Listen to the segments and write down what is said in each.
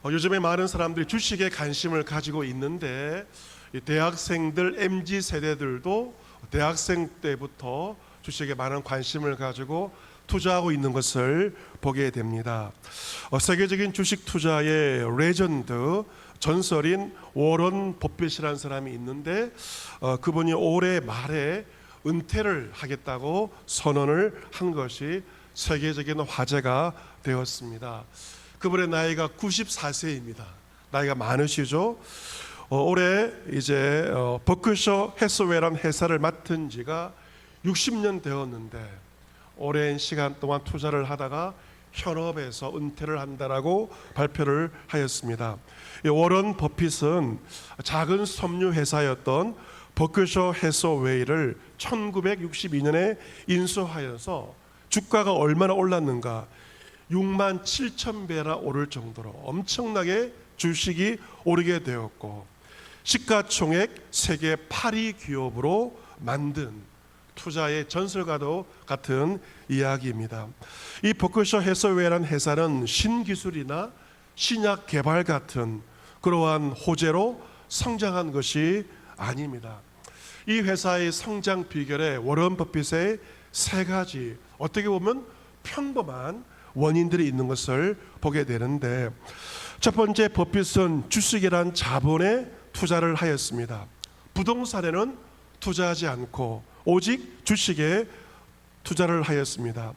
요즘에 많은 사람들이 주식에 관심을 가지고 있는데 이 대학생들 MZ 세대들도 대학생 때부터 주식에 많은 관심을 가지고 투자하고 있는 것을 보게 됩니다. 세계적인 주식 투자의 레전드 전설인 워런 버핏이라는 사람이 있는데 그분이 올해 말에 은퇴를 하겠다고 선언을 한 것이 세계적인 화제가 되었습니다. 그분의 나이가 94세입니다. 나이가 많으시죠. 올해 이제 버크셔 해서웨이라는 회사를 맡은 지가 60년 되었는데 오랜 시간 동안 투자를 하다가 현업에서 은퇴를 한다라고 발표를 하였습니다. 워런 버핏은 작은 섬유 회사였던 버크셔 해서웨이를 1962년에 인수하여서 주가가 얼마나 올랐는가, 6만 7천 배나 오를 정도로 엄청나게 주식이 오르게 되었고 시가총액 세계 8위 기업으로 만든 투자의 전설과도 같은 이야기입니다. 이 버크셔 해서웨이라는 회사는 신기술이나 신약 개발 같은 그러한 호재로 성장한 것이 아닙니다. 이 회사의 성장 비결에 워런 버핏의 세 가지 어떻게 보면 평범한 원인들이 있는 것을 보게 되는데, 첫 번째, 버핏은 주식이란 자본에 투자를 하였습니다. 부동산에는 투자하지 않고 오직 주식에 투자를 하였습니다.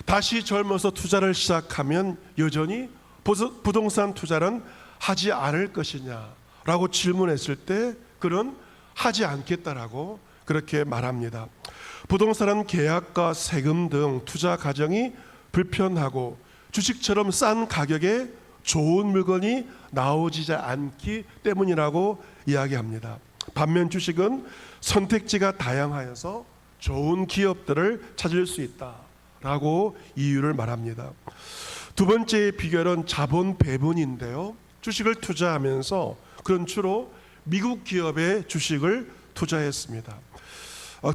다시 젊어서 투자를 시작하면 여전히 부동산 투자는 하지 않을 것이냐라고 질문했을 때 그는 하지 않겠다라고 그렇게 말합니다. 부동산은 계약과 세금 등 투자 과정이 불편하고 주식처럼 싼 가격에 좋은 물건이 나오지 않기 때문이라고 이야기합니다. 반면 주식은 선택지가 다양하여서 좋은 기업들을 찾을 수 있다라고 이유를 말합니다. 두 번째 비결은 자본 배분인데요. 주식을 투자하면서 그런 주로 미국 기업의 주식을 투자했습니다.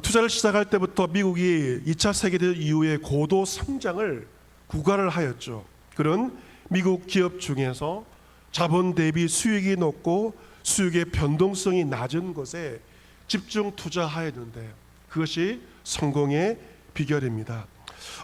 투자를 시작할 때부터 미국이 2차 세계대전 이후에 고도 성장을 구가를 하였죠. 그런 미국 기업 중에서 자본 대비 수익이 높고 수익의 변동성이 낮은 것에 집중 투자하였는데 그것이 성공의 비결입니다.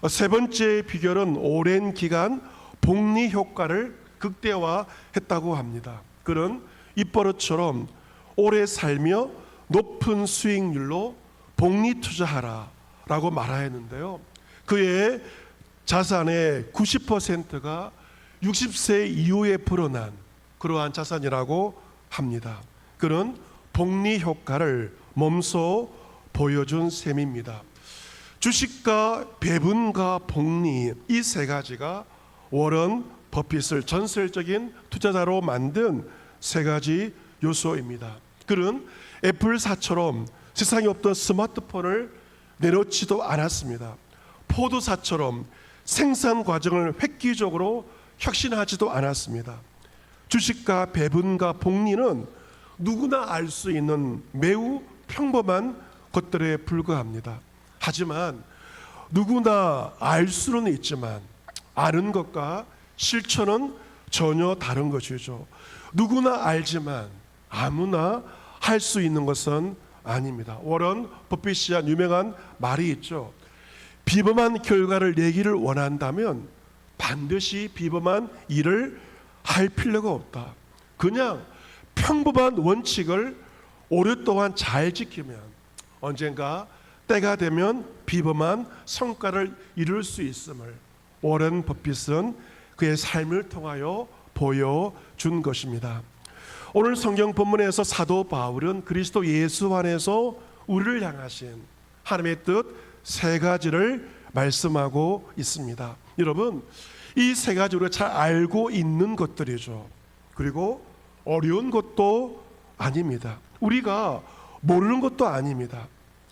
세 번째 비결은 오랜 기간 복리 효과를 극대화했다고 합니다. 그런 입버릇처럼 오래 살며 높은 수익률로 복리 투자하라라고 말하였는데요. 그의 자산의 90%가 60세 이후에 불어난 그러한 자산이라고 합니다. 그런 복리 효과를 몸소 보여준 셈입니다. 주식과 배분과 복리, 이 세 가지가 워런 버핏을 전설적인 투자자로 만든 세 가지 요소입니다. 그는 애플사처럼 세상에 없던 스마트폰을 내놓지도 않았습니다. 포도사처럼 생산 과정을 획기적으로 혁신하지도 않았습니다. 주식과 배분과 복리는 누구나 알 수 있는 매우 평범한 것들에 불과합니다. 하지만 누구나 알 수는 있지만 아는 것과 실천은 전혀 다른 것이죠. 누구나 알지만 아무나 할 수 있는 것은 아닙니다. 워런 버핏이 한 유명한 말이 있죠. 비범한 결과를 내기를 원한다면 반드시 비범한 일을 할 필요가 없다. 그냥 평범한 원칙을 오랫동안 잘 지키면 언젠가 때가 되면 비범한 성과를 이룰 수 있음을 워런 버핏은 그의 삶을 통하여 보여준 것입니다. 오늘 성경 본문에서 사도 바울은 그리스도 예수 안에서 우리를 향하신 하나님의 뜻 세 가지를 말씀하고 있습니다. 여러분, 이 세 가지 우리가 잘 알고 있는 것들이죠. 그리고 어려운 것도 아닙니다. 우리가 모르는 것도 아닙니다.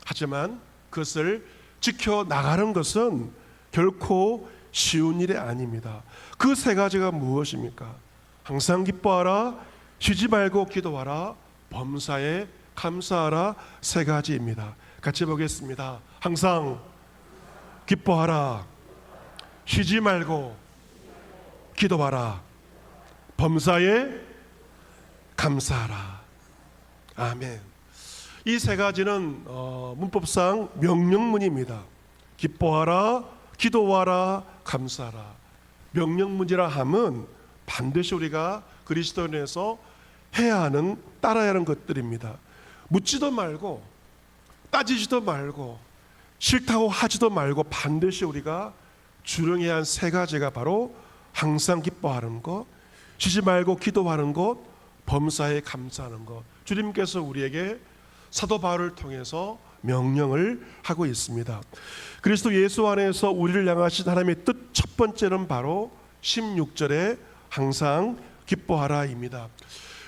하지만 그것을 지켜나가는 것은 결코 쉬운 일이 아닙니다. 그 세 가지가 무엇입니까? 항상 기뻐하라, 쉬지 말고 기도하라, 범사에 감사하라, 세 가지입니다. 같이 보겠습니다. 항상 기뻐하라, 쉬지 말고 기도하라, 범사에 감사하라. 아멘. 이 세 가지는 문법상 명령문입니다. 기뻐하라, 기도하라, 감사하라. 명령문이라 함은 반드시 우리가 그리스도인에서 해야 하는, 따라야 하는 것들입니다. 묻지도 말고 따지지도 말고 싫다고 하지도 말고 반드시 우리가 주령해야 한 세 가지가 바로 항상 기뻐하는 것, 쉬지 말고 기도하는 것, 범사에 감사하는 것. 주님께서 우리에게 사도 바울을 통해서 명령을 하고 있습니다. 그리스도 예수 안에서 우리를 향하신 하나님의 뜻 첫 번째는 바로 16절에 항상 기뻐하라입니다.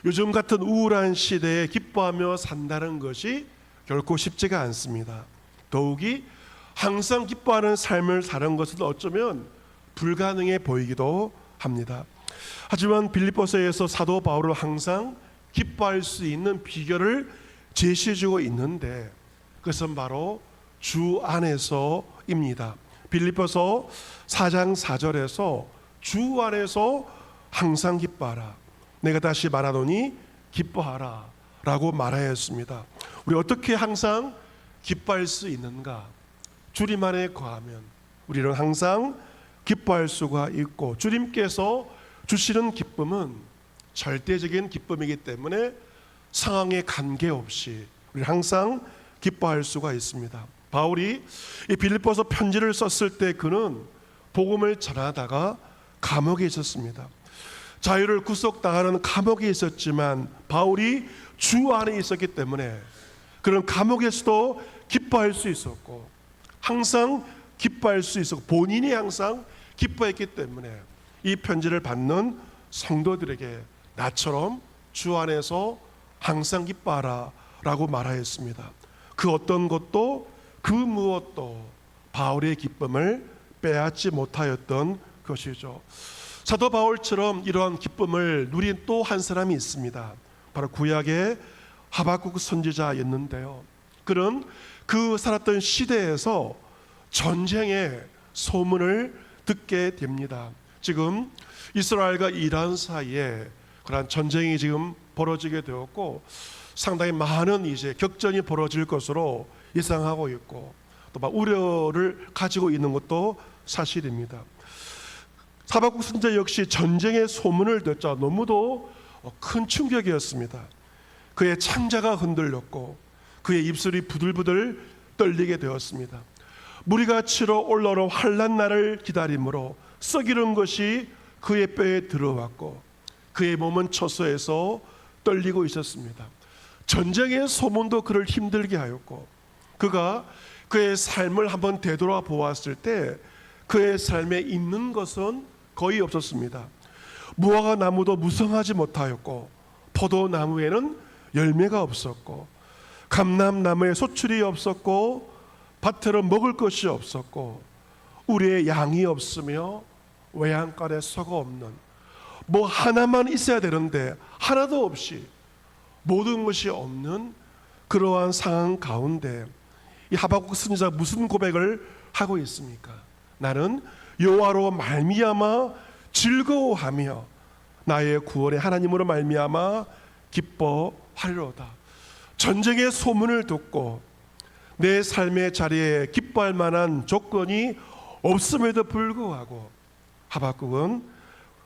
요즘 같은 우울한 시대에 기뻐하며 산다는 것이 결코 쉽지가 않습니다. 더욱이 항상 기뻐하는 삶을 사는 것은 어쩌면 불가능해 보이기도 합니다. 하지만 빌립보서에서 사도 바울은 항상 기뻐할 수 있는 비결을 제시해주고 있는데 그것은 바로 주 안에서입니다. 빌립보서 4장 4절에서 주 안에서 항상 기뻐하라. 내가 다시 말하노니 기뻐하라 라고 말하였습니다. 우리 어떻게 항상 기뻐할 수 있는가? 주님 안에 거하면 우리는 항상 기뻐할 수가 있고, 주님께서 주시는 기쁨은 절대적인 기쁨이기 때문에 상황에 관계없이 우리 항상 기뻐할 수가 있습니다. 바울이 이 빌립보서 편지를 썼을 때 그는 복음을 전하다가 감옥에 있었습니다. 자유를 구속당하는 감옥에 있었지만 바울이 주 안에 있었기 때문에 그런 감옥에서도 기뻐할 수 있었고 항상 기뻐할 수 있었고 본인이 항상 기뻐했기 때문에 이 편지를 받는 성도들에게 나처럼 주 안에서 항상 기뻐하라 라고 말하였습니다. 그 어떤 것도 그 무엇도 바울의 기쁨을 빼앗지 못하였던 것이죠. 사도 바울처럼 이러한 기쁨을 누린 또 한 사람이 있습니다. 바로 구약의 하박국 선지자였는데요. 그는 그 살았던 시대에서 전쟁의 소문을 듣게 됩니다. 지금 이스라엘과 이란 사이에 그러한 전쟁이 지금 벌어지게 되었고 상당히 많은 이제 격전이 벌어질 것으로 예상하고 있고 또 막 우려를 가지고 있는 것도 사실입니다. 하박국 선지자 역시 전쟁의 소문을 듣자 너무도 큰 충격이었습니다. 그의 창자가 흔들렸고 그의 입술이 부들부들 떨리게 되었습니다. 무리가 치러 올라오는 환난 날을 기다림으로 썩이는 것이 그의 뼈에 들어왔고 그의 몸은 처소에서 떨리고 있었습니다. 전쟁의 소문도 그를 힘들게 하였고 그가 그의 삶을 한번 되돌아 보았을 때 그의 삶에 있는 것은 거의 없었습니다. 무화과 나무도 무성하지 못하였고 포도나무에는 열매가 없었고 감람나무에 소출이 없었고 밭에는 먹을 것이 없었고 우리의 양이 없으며 외양간에 소가 없는 뭐 하나만 있어야 되는데 하나도 없이 모든 것이 없는 그러한 상황 가운데 이 하박국 선지자가 무슨 고백을 하고 있습니까? 나는 여호와로 말미암아 즐거워하며 나의 구원의 하나님으로 말미암아 기뻐하리로다. 전쟁의 소문을 듣고 내 삶의 자리에 기뻐할 만한 조건이 없음에도 불구하고 하박국은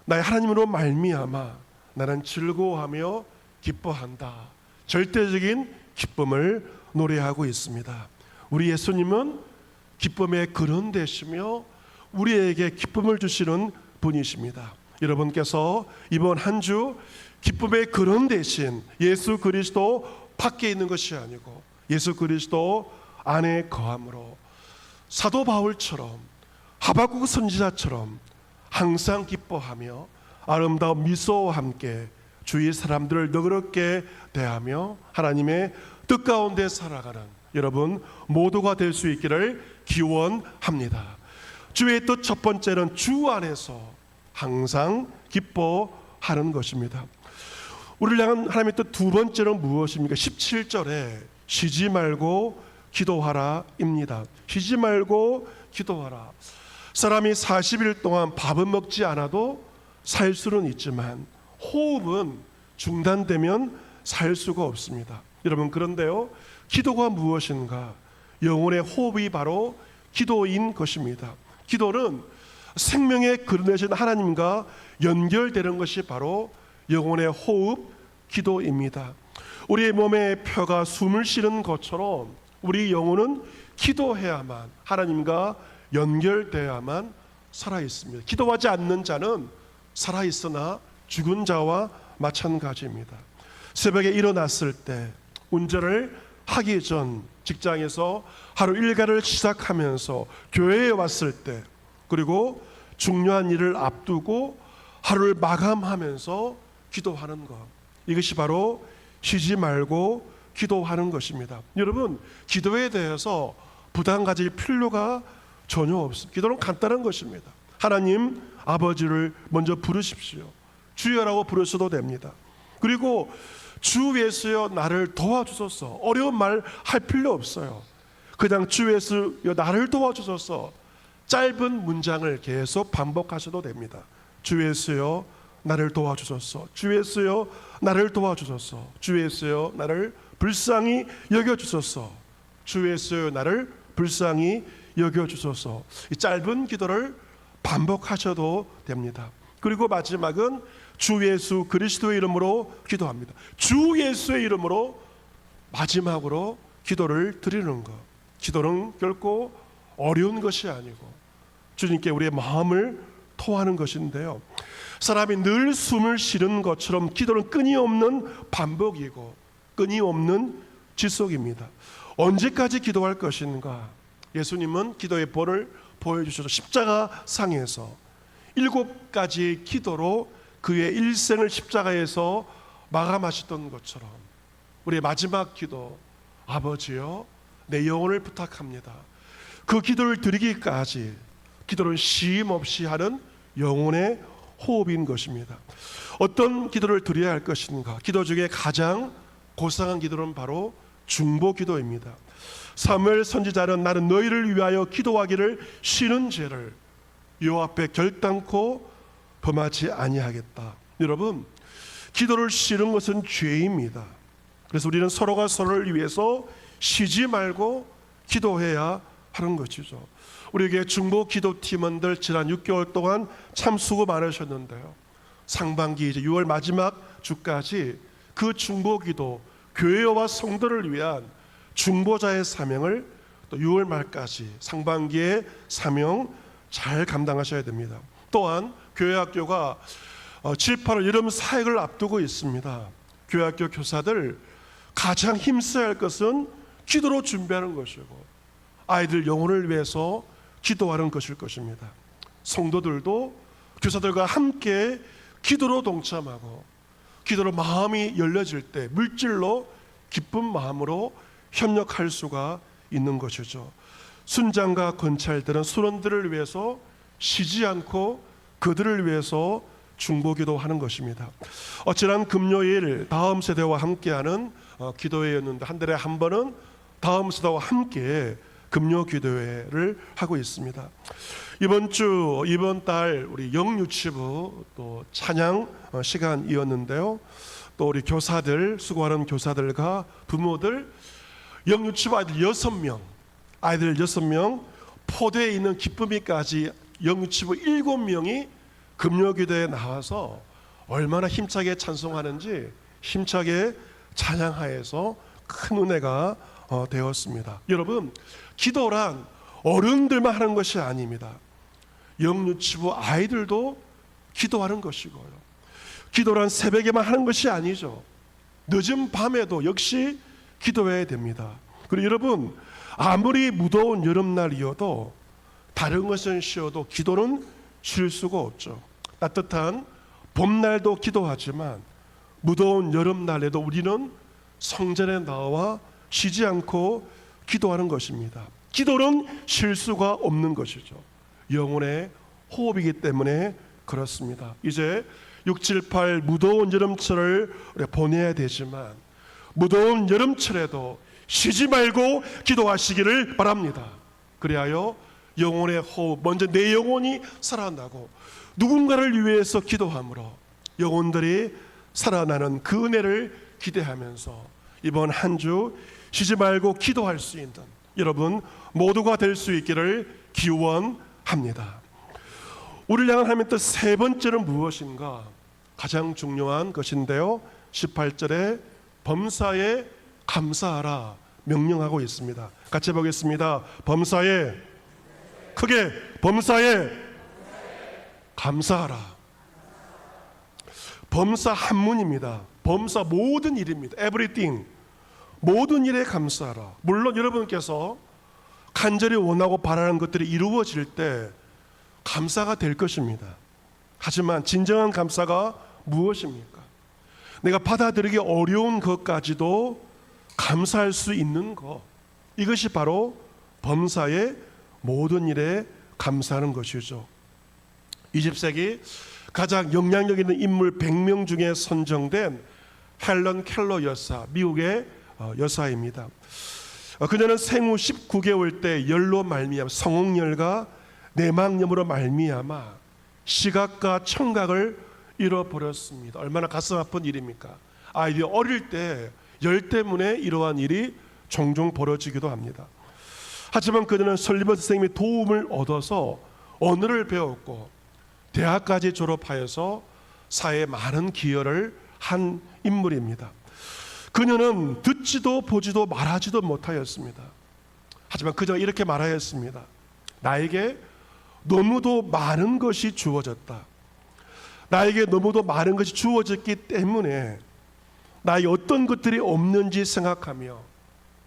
나의 하나님으로 말미암아 나는 즐거워하며 기뻐한다. 절대적인 기쁨을 노래하고 있습니다. 우리 예수님은 기쁨의 근원 되시며 우리에게 기쁨을 주시는 분이십니다. 여러분께서 이번 한 주 기쁨의 근원 되신 예수 그리스도 밖에 있는 것이 아니고 예수 그리스도 안에 거함으로 사도 바울처럼 하박국 선지자처럼 항상 기뻐하며 아름다운 미소와 함께 주위 사람들을 너그럽게 대하며 하나님의 뜻 가운데 살아가는 여러분 모두가 될 수 있기를 기원합니다. 주의 뜻 첫 번째는 주 안에서 항상 기뻐하는 것입니다. 우리를 향한 하나님의 뜻 두 번째는 무엇입니까? 17절에 쉬지 말고 기도하라입니다. 쉬지 말고 기도하라. 사람이 40일 동안 밥은 먹지 않아도 살 수는 있지만 호흡은 중단되면 살 수가 없습니다. 여러분, 그런데요, 기도가 무엇인가? 영혼의 호흡이 바로 기도인 것입니다. 기도는 생명의 그려내신 하나님과 연결되는 것이 바로 영혼의 호흡, 기도입니다. 우리의 몸에 뼈가 숨을 쉬는 것처럼 우리 영혼은 기도해야만, 하나님과 연결되어야만 살아있습니다. 기도하지 않는 자는 살아있으나 죽은 자와 마찬가지입니다. 새벽에 일어났을 때, 운전을 하기 전, 직장에서 하루 일과를 시작하면서 교회에 왔을 때, 그리고 중요한 일을 앞두고 하루를 마감하면서 기도하는 것, 이것이 바로 쉬지 말고 기도하는 것입니다. 여러분, 기도에 대해서 부담 가질 필요가 전혀 없습니다. 기도는 간단한 것입니다. 하나님 아버지를 먼저 부르십시오. 주여라고 부르셔도 됩니다. 그리고 주 예수여 나를 도와주소서, 어려운 말 할 필요 없어요. 그냥 주 예수여 나를 도와주소서, 짧은 문장을 계속 반복하셔도 됩니다. 주 예수여 나를 도와주소서, 주 예수여 나를 도와주소서, 주 예수여 나를 불쌍히 여겨주소서, 주 예수여 나를 불쌍히 여겨주소서. 이 짧은 기도를 반복하셔도 됩니다. 그리고 마지막은 주 예수 그리스도의 이름으로 기도합니다. 주 예수의 이름으로 마지막으로 기도를 드리는 것. 기도는 결코 어려운 것이 아니고 주님께 우리의 마음을 토하는 것인데요, 사람이 늘 숨을 쉬는 것처럼 기도는 끊임없는 반복이고 끊임없는 지속입니다. 언제까지 기도할 것인가? 예수님은 기도의 본을 보여주셔서 십자가 상에서 7가지 기도로 그의 일생을 십자가에서 마감하셨던 것처럼 우리의 마지막 기도, 아버지여 내 영혼을 부탁합니다, 그 기도를 드리기까지 기도는 쉼 없이 하는 영혼의 호흡인 것입니다. 어떤 기도를 드려야 할 것인가? 기도 중에 가장 고상한 기도는 바로 중보 기도입니다. 사무엘 선지자는 나는 너희를 위하여 기도하기를 쉬는 죄를 여호와 앞에 결단코 범하지 아니하겠다. 여러분, 기도를 쉬는 것은 죄입니다. 그래서 우리는 서로가 서로를 위해서 쉬지 말고 기도해야 하는 것이죠. 우리에게 중보 기도 팀원들 지난 6개월 동안 참 수고 많으셨는데요, 상반기 이제 6월 마지막 주까지 그 중보 기도, 교회와 성도를 위한 중보자의 사명을 또 6월 말까지 상반기의 사명 잘 감당하셔야 됩니다. 또한 교회학교가 7, 8월 여름 사역을 앞두고 있습니다. 교회학교 교사들 가장 힘써야 할 것은 기도로 준비하는 것이고 아이들 영혼을 위해서 기도하는 것일 것입니다. 성도들도 교사들과 함께 기도로 동참하고 기도로 마음이 열려질 때 물질로 기쁜 마음으로 협력할 수가 있는 것이죠. 순장과 건찰들은 순원들을 위해서 쉬지 않고 그들을 위해서 중보기도하는 것입니다. 지난 금요일 다음 세대와 함께하는 기도회였는데 한 달에 한 번은 다음 세대와 함께 금요 기도회를 하고 있습니다. 이번 달 우리 영유치부 또 찬양 시간이었는데요, 또 우리 교사들, 수고하는 교사들과 부모들, 영유치부 아이들 6명, 아이들 6명, 포대에 있는 기쁨이까지 영유치부 7명이 금요기도에 나와서 얼마나 힘차게 찬송하는지 힘차게 찬양하여서 큰 은혜가 되었습니다. 여러분, 기도란 어른들만 하는 것이 아닙니다. 영유치부 아이들도 기도하는 것이고요, 기도란 새벽에만 하는 것이 아니죠. 늦은 밤에도 역시 기도해야 됩니다. 그리고 여러분, 아무리 무더운 여름날이어도 다른 것은 쉬어도 기도는 쉴 수가 없죠. 따뜻한 봄날도 기도하지만 무더운 여름날에도 우리는 성전에 나와 쉬지 않고 기도하는 것입니다. 기도는 쉴 수가 없는 것이죠. 영혼의 호흡이기 때문에 그렇습니다. 이제 6, 7, 8 무더운 여름철을 보내야 되지만 무더운 여름철에도 쉬지 말고 기도하시기를 바랍니다. 그리하여 영혼의 호흡, 먼저 내 영혼이 살아나고 누군가를 위해서 기도함으로 영혼들이 살아나는 그 은혜를 기대하면서 이번 한 주 쉬지 말고 기도할 수 있는 여러분 모두가 될 수 있기를 기원합니다. 우리를 향한 하나님의 뜻 세 번째는 무엇인가? 가장 중요한 것인데요, 18절에 범사에 감사하라 명령하고 있습니다. 같이 보겠습니다. 범사에, 크게 범사에 감사하라. 범사 한문입니다. 범사 모든 일입니다. everything, 모든 일에 감사하라. 물론 여러분께서 간절히 원하고 바라는 것들이 이루어질 때 감사가 될 것입니다. 하지만 진정한 감사가 무엇입니까? 내가 받아들이기 어려운 것까지도 감사할 수 있는 것, 이것이 바로 범사의 모든 일에 감사하는 것이죠. 20세기 가장 영향력 있는 인물 100명 중에 선정된 헬런 켈러 여사, 미국의 여사입니다. 그녀는 생후 19개월 때 열로 말미암아 성홍열과 내막염으로 말미암아 시각과 청각을 잃어버렸습니다. 얼마나 가슴 아픈 일입니까? 아이들이 어릴 때 열 때문에 이러한 일이 종종 벌어지기도 합니다. 하지만 그녀는 설리번 선생님의 도움을 얻어서 언어를 배웠고 대학까지 졸업하여서 사회에 많은 기여를 한 인물입니다. 그녀는 듣지도 보지도 말하지도 못하였습니다. 하지만 그녀가 이렇게 말하였습니다. 나에게 너무도 많은 것이 주어졌다. 나에게 너무도 많은 것이 주어졌기 때문에 나에게 어떤 것들이 없는지 생각하며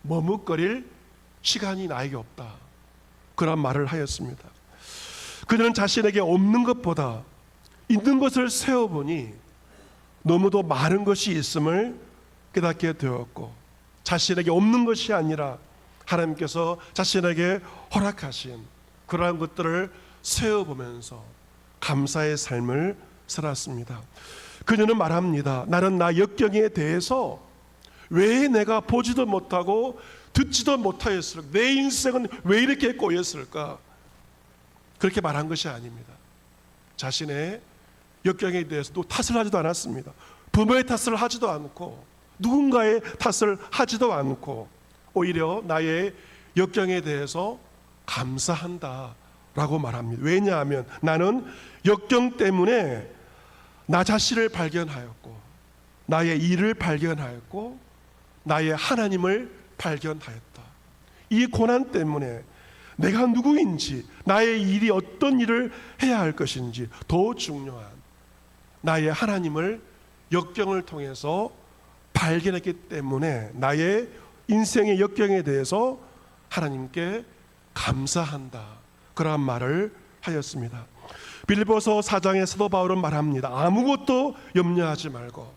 머뭇거릴 시간이 나에게 없다. 그런 말을 하였습니다. 그녀는 자신에게 없는 것보다 있는 것을 세어보니 너무도 많은 것이 있음을 깨닫게 되었고, 자신에게 없는 것이 아니라 하나님께서 자신에게 허락하신 그러한 것들을 세어보면서 감사의 삶을 살았습니다. 그녀는 말합니다. 나는 나 역경에 대해서 왜 내가 보지도 못하고 듣지도 못하였을까? 내 인생은 왜 이렇게 꼬였을까? 그렇게 말한 것이 아닙니다. 자신의 역경에 대해서 또 탓을 하지도 않았습니다. 부모의 탓을 하지도 않고 누군가의 탓을 하지도 않고 오히려 나의 역경에 대해서 감사한다라고 말합니다. 왜냐하면 나는 역경 때문에 나 자신을 발견하였고 나의 일을 발견하였고 나의 하나님을 발견하였다. 이 고난 때문에 내가 누구인지, 나의 일이 어떤 일을 해야 할 것인지, 더 중요한 나의 하나님을 역경을 통해서 발견했기 때문에 나의 인생의 역경에 대해서 하나님께 감사한다. 그러한 말을 하였습니다. 빌립보서 4장의 사도 바울은 말합니다. 아무것도 염려하지 말고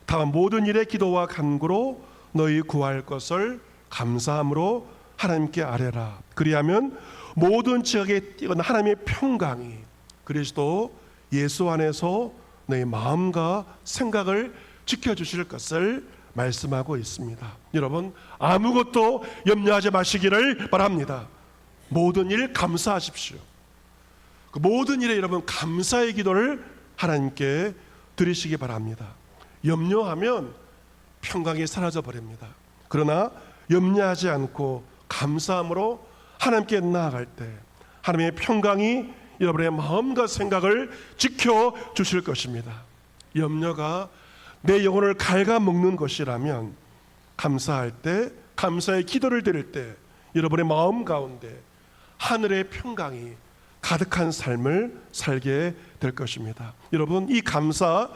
다만 모든 일에 기도와 간구로 너희 구할 것을 감사함으로 하나님께 아뢰라. 그리하면 모든 지역에 뛰어난 하나님의 평강이 그리스도 예수 안에서 너희 마음과 생각을 지켜주실 것을 말씀하고 있습니다. 여러분 아무것도 염려하지 마시기를 바랍니다. 모든 일 감사하십시오. 그 모든 일에 여러분 감사의 기도를 하나님께 드리시기 바랍니다. 염려하면 평강이 사라져 버립니다. 그러나 염려하지 않고 감사함으로 하나님께 나아갈 때 하나님의 평강이 여러분의 마음과 생각을 지켜주실 것입니다. 염려가 내 영혼을 갉아먹는 것이라면 감사할 때, 감사의 기도를 드릴 때 여러분의 마음 가운데 하늘의 평강이 가득한 삶을 살게 될 것입니다. 여러분 이 감사,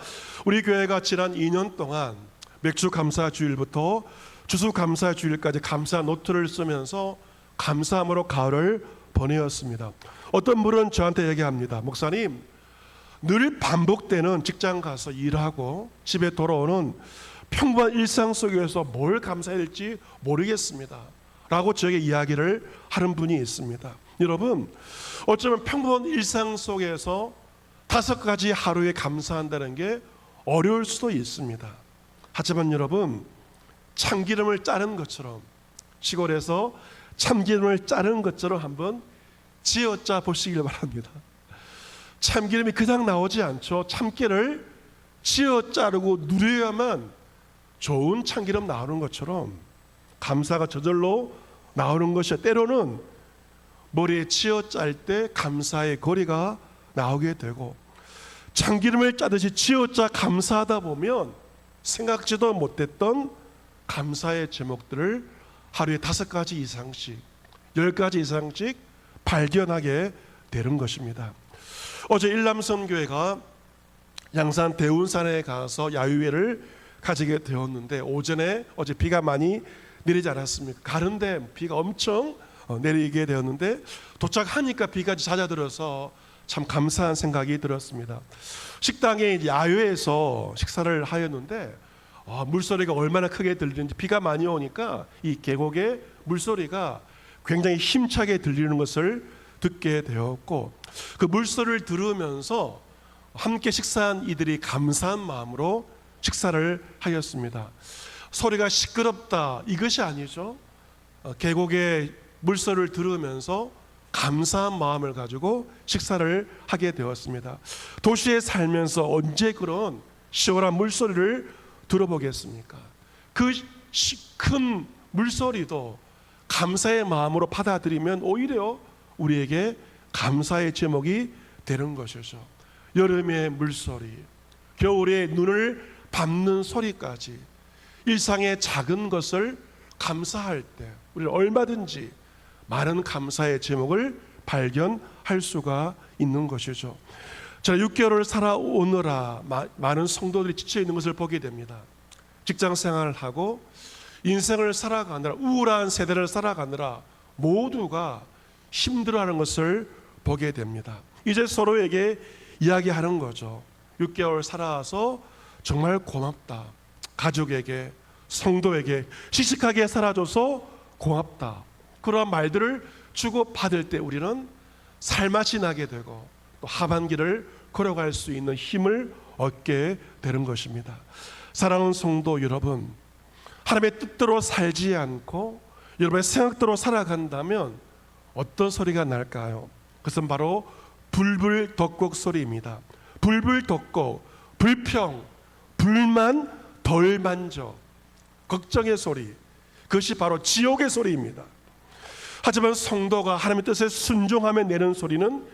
우리 교회가 지난 2년 동안 맥주 감사 주일부터 주수 감사 주일까지 감사 노트를 쓰면서 감사함으로 가을을 보내었습니다. 어떤 분은 저한테 얘기합니다. 목사님, 늘 반복되는 직장 가서 일하고 집에 돌아오는 평범한 일상 속에서 뭘 감사해야 될지 모르겠습니다 라고 저에게 이야기를 하는 분이 있습니다. 여러분 어쩌면 평범한 일상 속에서 5가지 하루에 감사한다는 게 어려울 수도 있습니다. 하지만 여러분 참기름을 짜는 것처럼, 시골에서 참기름을 짜는 것처럼 한번 지어짜 보시길 바랍니다. 참기름이 그냥 나오지 않죠. 참깨를 찧어 자르고 누려야만 좋은 참기름 나오는 것처럼 감사가 저절로 나오는 것이, 때로는 머리에 찧어 짤 때 감사의 거리가 나오게 되고, 참기름을 짜듯이 찧어 짜 감사하다 보면 생각지도 못했던 감사의 제목들을 하루에 5가지 이상씩, 10가지 이상씩 발견하게 되는 것입니다. 어제 일남선교회가 양산 대운산에 가서 야유회를 가지게 되었는데, 오전에 어제 비가 많이 내리지 않았습니까? 가는데 비가 엄청 내리게 되었는데, 도착하니까 비가 잦아들어서 참 감사한 생각이 들었습니다. 식당에 야외에서 식사를 하였는데 물소리가 얼마나 크게 들리는지, 비가 많이 오니까 이 계곡의 물소리가 굉장히 힘차게 들리는 것을 듣게 되었고, 그 물소리를 들으면서 함께 식사한 이들이 감사한 마음으로 식사를 하였습니다. 소리가 시끄럽다 이것이 아니죠. 계곡의 물소리를 들으면서 감사한 마음을 가지고 식사를 하게 되었습니다. 도시에 살면서 언제 그런 시원한 물소리를 들어보겠습니까? 그 큰 물소리도 감사의 마음으로 받아들이면 오히려 우리에게 감사의 제목이 되는 것이죠. 여름의 물소리, 겨울에 눈을 밟는 소리까지 일상의 작은 것을 감사할 때 우리는 얼마든지 많은 감사의 제목을 발견할 수가 있는 것이죠. 제가 6개월을 살아오느라 많은 성도들이 지쳐 있는 것을 보게 됩니다. 직장 생활을 하고 인생을 살아가느라, 우울한 세대를 살아가느라 모두가 힘들어하는 것을 보게 됩니다. 이제 서로에게 이야기하는 거죠. 6개월 살아서 정말 고맙다. 가족에게, 성도에게 씩씩하게 살아줘서 고맙다. 그러한 말들을 주고받을 때 우리는 살맛이 나게 되고 또 하반기를 걸어갈 수 있는 힘을 얻게 되는 것입니다. 사랑하는 성도 여러분, 하나님의 뜻대로 살지 않고 여러분의 생각대로 살아간다면 어떤 소리가 날까요? 그것은 바로 불불덕곡 소리입니다. 불불덕곡, 불평, 불만, 덜만족, 걱정의 소리, 그것이 바로 지옥의 소리입니다. 하지만 성도가 하나님의 뜻에 순종하며 내는 소리는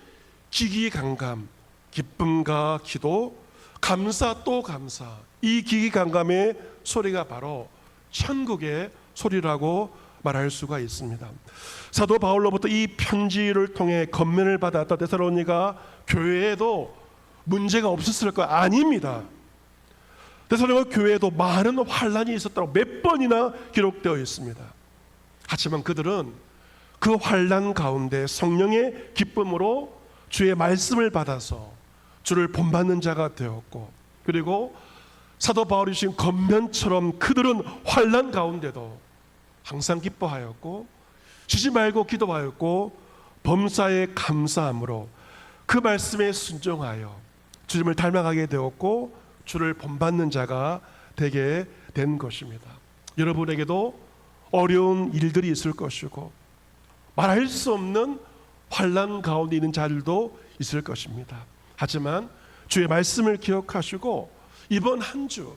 기기강감, 기쁨과 기도, 감사 또 감사, 이 기기강감의 소리가 바로 천국의 소리라고 말할 수가 있습니다. 사도 바울로부터 이 편지를 통해 권면을 받았던 데살로니가 교회에도 문제가 없었을까? 아닙니다. 데살로니가 교회에도 많은 환난이 있었다고 몇 번이나 기록되어 있습니다. 하지만 그들은 그 환난 가운데 성령의 기쁨으로 주의 말씀을 받아서 주를 본받는 자가 되었고, 그리고 사도 바울이 주신 권면처럼 그들은 환난 가운데도 항상 기뻐하였고 쉬지 말고 기도하였고 범사에 감사함으로 그 말씀에 순종하여 주님을 닮아가게 되었고 주를 본받는 자가 되게 된 것입니다. 여러분에게도 어려운 일들이 있을 것이고 말할 수 없는 환난 가운데 있는 자들도 있을 것입니다. 하지만 주의 말씀을 기억하시고 이번 한 주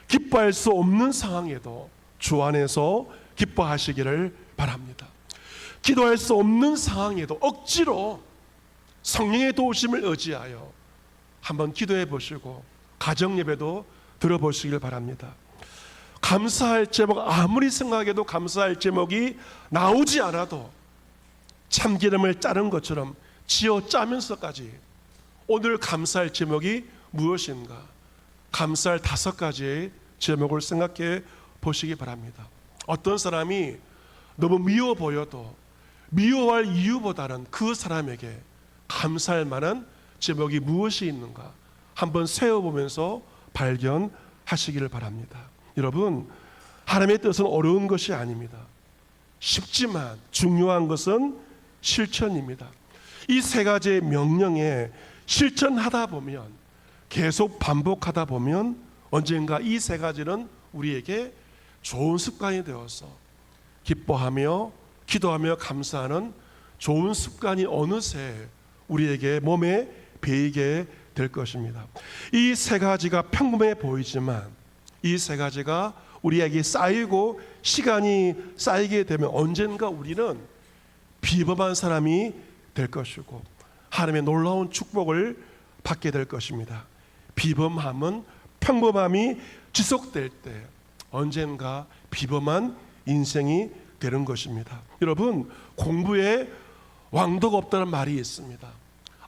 기뻐할 수 없는 상황에도 주 안에서 기뻐하시기를 바랍니다. 기도할 수 없는 상황에도 억지로 성령의 도우심을 의지하여 한번 기도해 보시고 가정 예배도 들어보시길 바랍니다. 감사할 제목, 아무리 생각해도 감사할 제목이 나오지 않아도 참기름을 자른 것처럼 쥐어 짜면서까지 오늘 감사할 제목이 무엇인가, 감사할 5가지의 제목을 생각해 보시기 바랍니다. 어떤 사람이 너무 미워 보여도 미워할 이유보다는 그 사람에게 감사할 만한 제목이 무엇이 있는가 한번 세어보면서 발견하시기를 바랍니다. 여러분, 하나님의 뜻은 어려운 것이 아닙니다. 쉽지만 중요한 것은 실천입니다. 이 3가지의 명령에 실천하다 보면, 계속 반복하다 보면 언젠가 이 3가지는 우리에게 좋은 습관이 되어서 기뻐하며 기도하며 감사하는 좋은 습관이 어느새 우리에게 몸에 배이게 될 것입니다. 이 세 가지가 평범해 보이지만 이 세 가지가 우리에게 쌓이고 시간이 쌓이게 되면 언젠가 우리는 비범한 사람이 될 것이고 하나님의 놀라운 축복을 받게 될 것입니다. 비범함은 평범함이 지속될 때 언젠가 비범한 인생이 되는 것입니다. 여러분, 공부에 왕도가 없다는 말이 있습니다.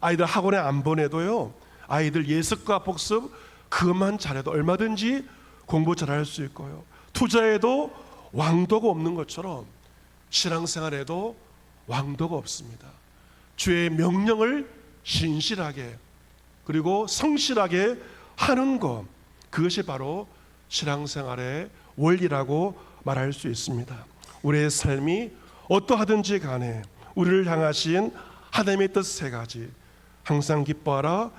아이들 학원에 안 보내도요, 아이들 예습과 복습 그것만 잘해도 얼마든지 공부 잘할 수 있고요, 투자에도 왕도가 없는 것처럼 신앙생활에도 왕도가 없습니다. 주의 명령을 신실하게 그리고 성실하게 하는 것, 그것이 바로 신앙생활의 원리라고 말할 수 있습니다. 우리의 삶이 어떠하든지 간에 우리를 향하신 하나님의 뜻 세 가지, 항상 기뻐하라,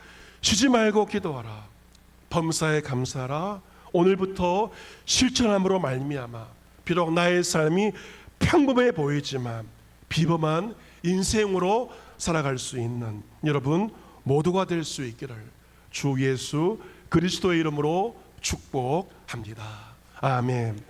쉬지 말고 기도하라, 범사에 감사하라, 오늘부터 실천함으로 말미암아 비록 나의 삶이 평범해 보이지만 비범한 인생으로 살아갈 수 있는 여러분 모두가 될 수 있기를 주 예수 그리스도의 이름으로 축복합니다. 아멘.